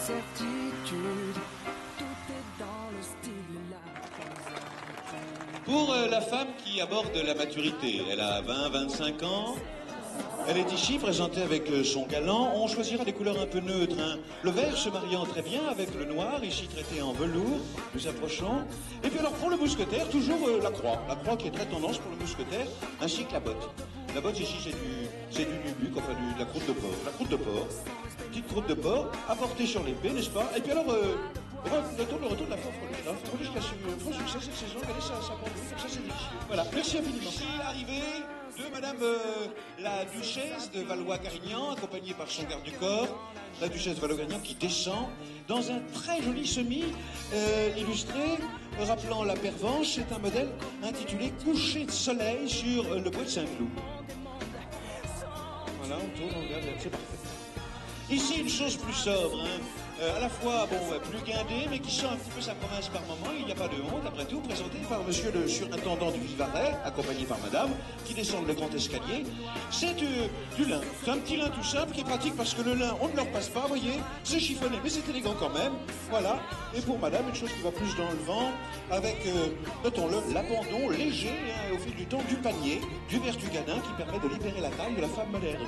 certitude, tout est dans le style, la présence. Pour la femme qui aborde la maturité, elle a 20-25 ans. Elle est ici présentée avec son galant. On choisira des couleurs un peu neutres, hein. Le vert se mariant très bien avec le noir, ici traité en velours. Nous approchons. Et puis alors pour le mousquetaire, toujours la croix. La croix qui est très tendance pour le mousquetaire, ainsi que la botte. La botte ici c'est du nubuck, enfin de la croûte de porc. La croûte de porc, petite croûte de porc, apportée sur l'épée, n'est-ce pas? Et puis alors, le retour de la Freluche qui a su un succès cette saison. Regardez ça conduit, comme ça c'est délicieux. Voilà, merci infiniment. Ici l'arrivée de Madame la Duchesse de Valois-Carignan, accompagnée par son garde du corps. La Duchesse de Valois-Carignan qui descend dans un très joli semis illustré, rappelant la pervenche. C'est un modèle intitulé Coucher de soleil sur le bois de Saint-Cloud. Voilà, on tourne, on regarde, c'est parfait. Ici, une chose plus sobre, hein. À la fois, bon, plus guindée, mais qui sent un petit peu sa province par moment. Il n'y a pas de honte, après tout, présenté par monsieur le surintendant du Vivarais, accompagné par madame, qui descend le grand escalier. C'est du lin. C'est un petit lin tout simple qui est pratique parce que le lin, on ne le repasse pas, vous voyez. C'est chiffonné, mais c'est élégant quand même. Voilà. Et pour madame, une chose qui va plus dans le vent, avec, notons-le, l'abandon léger, hein, au fil du temps, du panier, du vertugadin qui permet de libérer la taille de la femme moderne.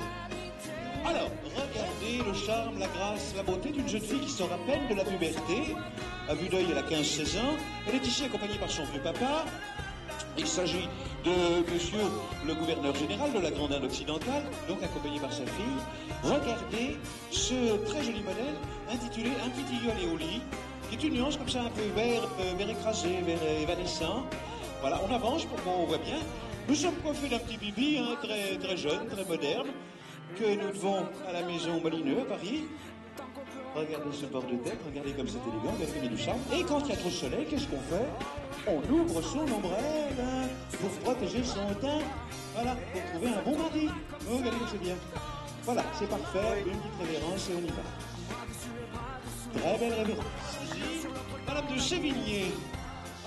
Alors, regardez le charme, la grâce, la beauté d'une jeune fille qui sort à peine de la puberté. À vue d'œil, elle a 15-16 ans. Elle est ici accompagnée par son vieux papa. Il s'agit de monsieur le gouverneur général de la Grande Inde occidentale, donc accompagné par sa fille. Regardez ce très joli modèle intitulé Un petit au lit, qui est une nuance comme ça un peu vert écrasé, vert évanescent. Voilà, on avance pour qu'on voit bien. Nous sommes coiffés d'un petit bibi, hein, très, très jeune, très moderne, que nous devons à la maison Molineux à Paris. Regardez ce bord de tête, regardez comme c'est élégant, regardez du charme. Et quand il y a trop de soleil, qu'est-ce qu'on fait? On ouvre son ombrelle, hein, pour protéger son teint. Voilà, pour trouver un bon mari. Oh, regardez comme c'est bien. Voilà, c'est parfait, une petite révérence et on y va. Très belle révérence. Madame de Sévigné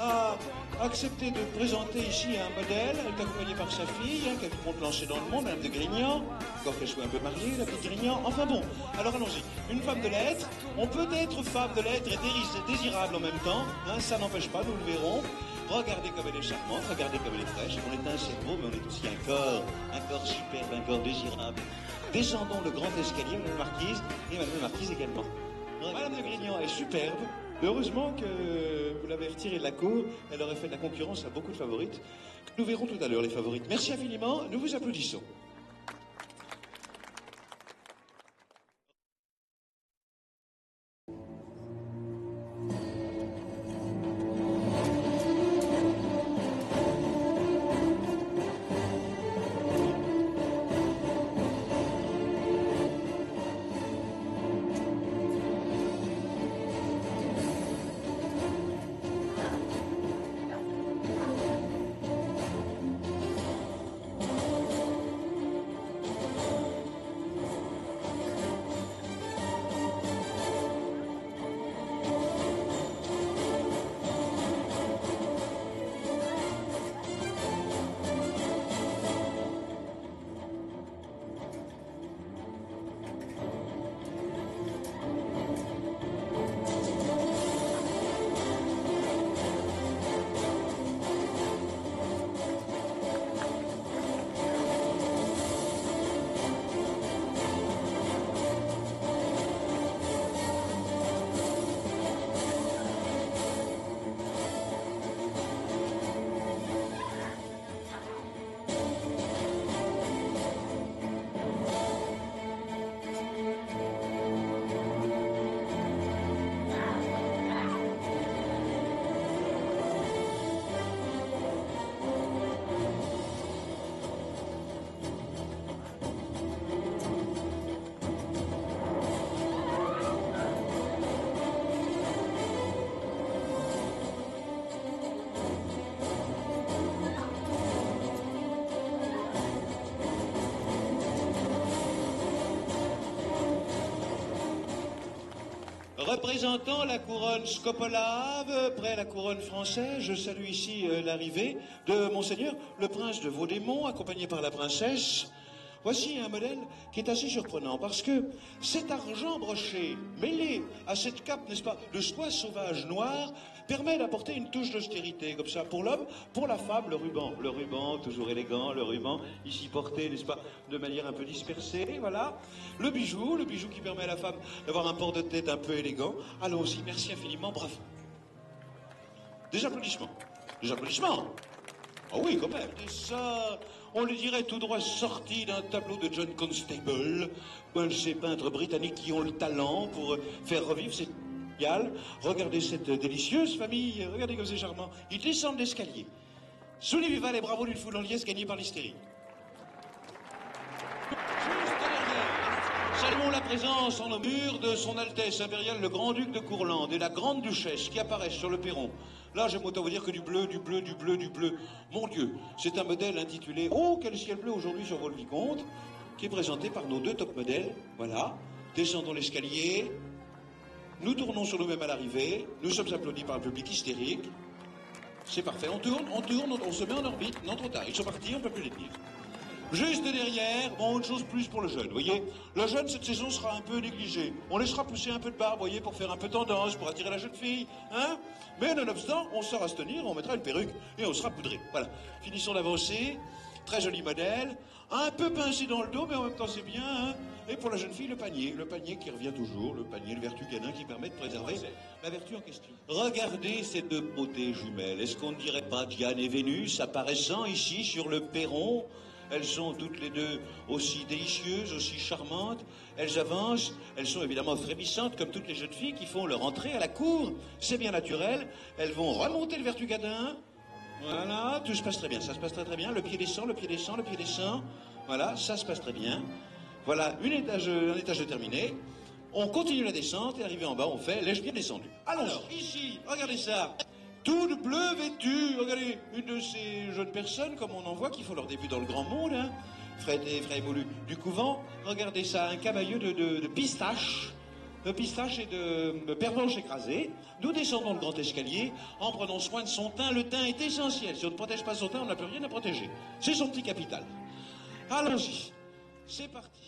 a accepté de présenter ici un modèle. Elle est accompagnée par sa fille, hein, qui compte lancer dans le monde, Madame de Grignan, encore qu'elle soit un peu mariée, la petite Grignan. Enfin bon, alors allons-y. Une femme de lettres, on peut être femme de lettres et désirable en même temps, hein, ça n'empêche pas, nous le verrons. Regardez comme elle est charmante, regardez comme elle est fraîche. On est un cerveau, mais on est aussi un corps superbe, un corps désirable. Descendons le grand escalier, Madame la Marquise, et Madame la Marquise également. Madame de Grignan est superbe. Heureusement que vous l'avez retirée de la cour, elle aurait fait de la concurrence à beaucoup de favorites. Nous verrons tout à l'heure les favorites. Merci infiniment, nous vous applaudissons. Représentant la couronne scopolave, près la couronne française, je salue ici l'arrivée de Monseigneur, le prince de Vaudémont, accompagné par la princesse. Voici un modèle qui est assez surprenant parce que cet argent broché, mêlé à cette cape, n'est-ce pas, de soie sauvage noire, permet d'apporter une touche d'austérité, comme ça, pour l'homme, pour la femme, le ruban, toujours élégant, le ruban, ici porté, n'est-ce pas, de manière un peu dispersée, voilà. Le bijou qui permet à la femme d'avoir un port de tête un peu élégant. Allons-y, merci infiniment, bravo. Des applaudissements. Des applaudissements. Ah oui, quand même. Et ça, on le dirait tout droit sorti d'un tableau de John Constable, un de ces peintres britanniques qui ont le talent pour faire revivre cette gale. Regardez cette délicieuse famille, regardez comme c'est charmant. Ils descendent l'escalier. Sous les vivales et bravo d'une foule en liesse gagnée par l'hystérie. Juste derrière, saluons la présence en nos murs de son Altesse impériale le Grand-Duc de Courlande et la Grande-Duchesse qui apparaissent sur le perron. Là, j'aime autant vous dire que du bleu, du bleu, du bleu, du bleu. Mon Dieu, c'est un modèle intitulé « Oh, quel ciel bleu aujourd'hui sur vol Vicomte » qui est présenté par nos deux top modèles. Voilà, descendons l'escalier, nous tournons sur nous-mêmes à l'arrivée, nous sommes applaudis par un public hystérique. C'est parfait, on tourne, on se met en orbite. Non, trop tard, ils sont partis, on ne peut plus les tenir. Juste derrière, bon, une chose plus pour le jeune, vous voyez. Le jeune, cette saison, sera un peu négligé. On laissera pousser un peu de barbe, vous voyez, pour faire un peu tendance, pour attirer la jeune fille, hein. Mais nonobstant, on saura se tenir, on mettra une perruque et on sera poudré. Voilà. Finissons d'avancer. Très joli modèle. Un peu pincé dans le dos, mais en même temps, c'est bien, hein. Et pour la jeune fille, le panier qui revient toujours, le panier, le vertu canin qui permet de préserver la vertu en question. Regardez ces deux beautés jumelles. Est-ce qu'on ne dirait pas Diane et Vénus apparaissant ici sur le perron? Elles sont toutes les deux aussi délicieuses, aussi charmantes. Elles avancent, elles sont évidemment frémissantes comme toutes les jeunes filles qui font leur entrée à la cour. C'est bien naturel. Elles vont remonter le vertugadin. Voilà, tout se passe très bien, ça se passe très très bien. Le pied descend, le pied descend, le pied descend. Voilà, ça se passe très bien. Voilà, un étage terminé. On continue la descente et arrivé en bas, on fait l'ai-je bien descendu. Alors, ici, regardez ça. Toute bleu vêtue, regardez, une de ces jeunes personnes, comme on en voit, qui font leur début dans le grand monde, hein, frais évolus du couvent. Regardez ça, un camailleux de pistache et de pervenche écrasée. Nous descendons le grand escalier en prenant soin de son teint. Le teint est essentiel. Si on ne protège pas son teint, on n'a plus rien à protéger. C'est son petit capital. Allons-y. C'est parti.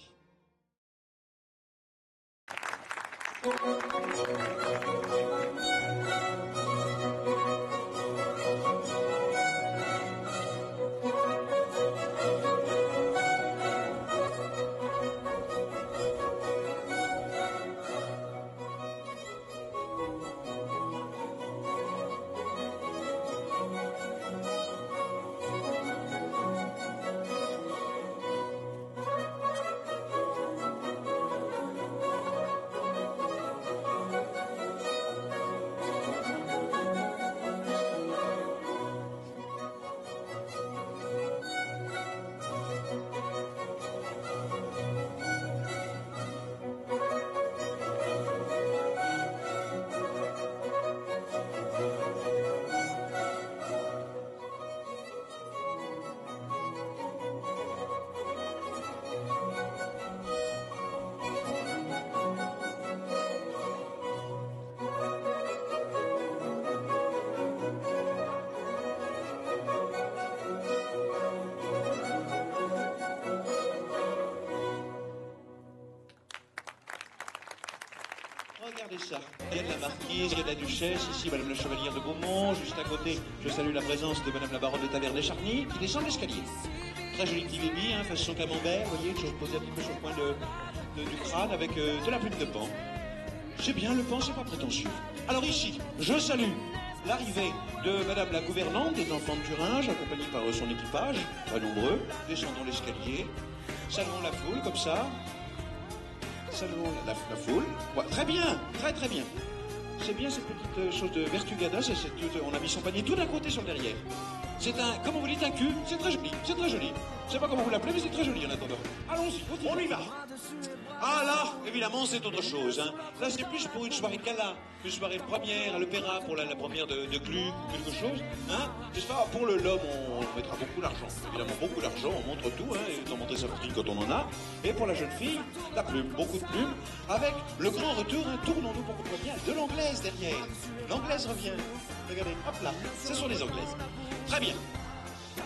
Regardez ça. Il y a de la marquise, il y a de la duchesse, ici Madame la chevalière de Beaumont, juste à côté, je salue la présence de Madame la baronne de Taverne-des-Charny, qui descend l'escalier. Très joli petit baby, hein, façon camembert, vous voyez, toujours posé un petit peu sur le coin du crâne avec de la plume de pan. C'est bien, le pan, c'est pas prétentieux. Alors ici, je salue l'arrivée de Madame la gouvernante des enfants de Thuringe, accompagnée par son équipage, très nombreux. Descendons l'escalier, saluons la foule comme ça. Saluons la foule. Ouais, très bien, très très bien. C'est bien cette petite chose de vertugada, on a mis son panier tout d'un côté sur le derrière. C'est un, comment vous dites, un cul, c'est très joli, c'est très joli. Je sais pas comment vous l'appelez, mais c'est très joli en attendant. Allons-y, on y va. Ah là, évidemment, c'est autre chose. Hein. Là, c'est plus pour une soirée gala, une soirée première à l'opéra, pour la première de Gluck, quelque chose. Hein. N'est-ce pas? Pour l'homme, on mettra beaucoup d'argent. Évidemment, beaucoup d'argent, on montre tout, hein, et on montrer sa fortune quand on en a. Et pour la jeune fille, la plume, beaucoup de plumes, avec le grand retour, hein, tournons-nous pour qu'on voit bien, de l'anglaise derrière. L'anglaise revient. Regardez, hop là, ce sont les anglaises. Très bien.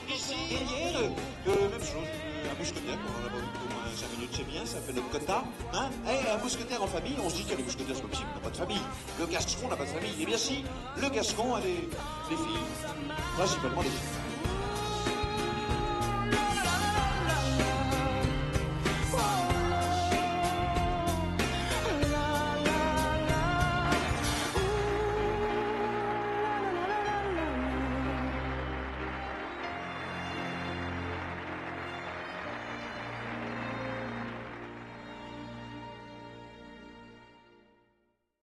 Ici, derrière, même chose, un mousquetaire, on en a pas vu au moins 5 minutes, c'est bien, ça fait notre quota. Hein? Un mousquetaire en famille, on se dit que les mousquetaires, c'est pas possible, on n'a pas de famille. Le gascon n'a pas de famille. Eh bien si, le gascon a des filles, principalement des filles.